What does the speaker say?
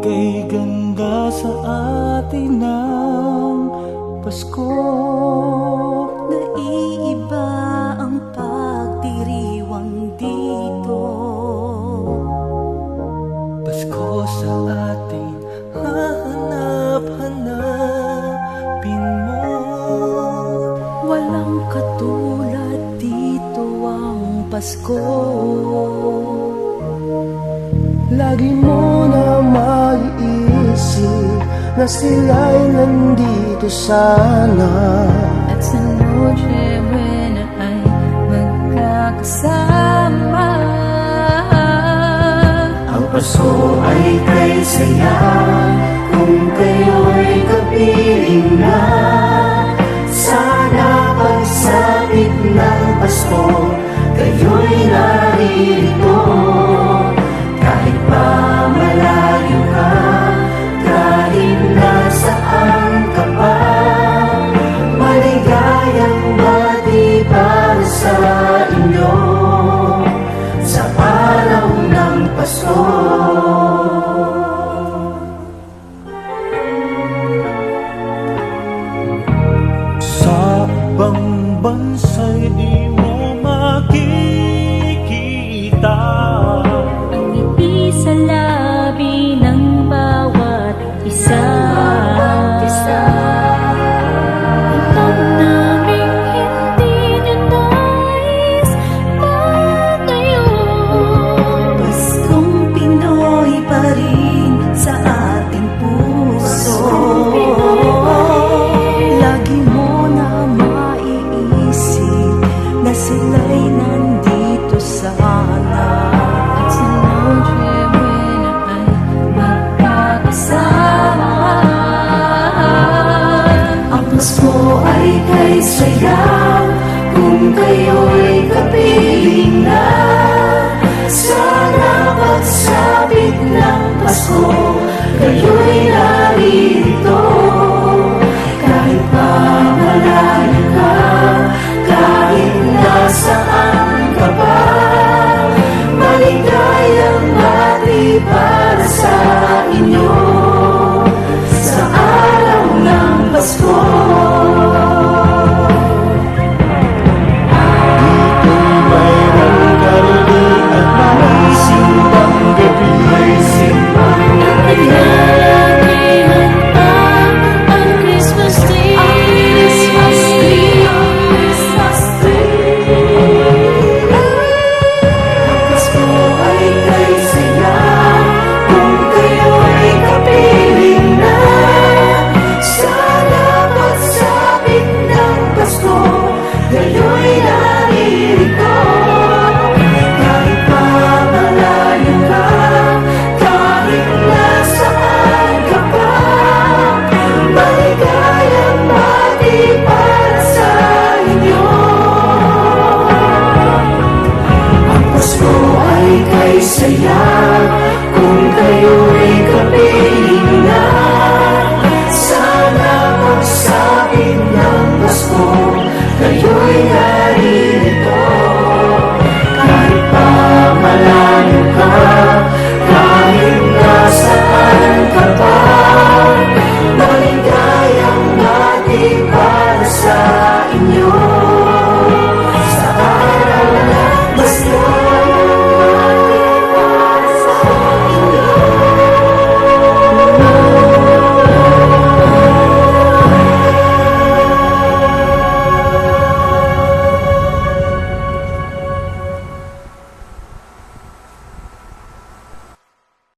Kay ganda sa atin ng Pasko. Naiiba ang pagdiriwang dito. Pasko sa atin, hahanap-hanapin mo. Walang katulad dito ang Pasko. Lagi mo na maiisip na sila'y nandito sana. At sa Noche Buena ay magkakasama. Ang Pasko ay kay saya kung kayo'y kapiling na. Sana pagsapit ng Pasko, kayo'y naririto. Kahit pa malayo ka, kahit nasaan ka pa, maligayang bati para sa inyo sa araw ng Pasko. Sa ibang bansa'y di mo makikita Ang ngiti sa labi ng bawat isa. Alam naming hindi nyo nais matayo. Paskong Pinoy pa rin sa ating puso. Lagi mo na maiisip na sila'y nandito sana. At sa Noche Buena ay magkakasama. Ang Pasko ay kay saya kung kayo'y kapiling na. Sana pagsapit ng Pasko, kayo'y naririto. Kahit pa malayo ka, kahit nasaan ka pa, maligayang bati para sa inyo sa araw ng Pasko. Dito mayroong karili at may simbang gabi. Naglalakihan pa ang Christmas tree. Ang Pasko ay kay saya kung kayo'y kapiling na. Sana pagsapit ng Pasko, kayo'y naririto. Kahit pa malayo ka, kahit nasaan ka pa, maligayang bati para sa inyo. Ang Pasko ay kay saya kung kayo'y kapiling na. Sana pagsapit ng Pasko, kayo'y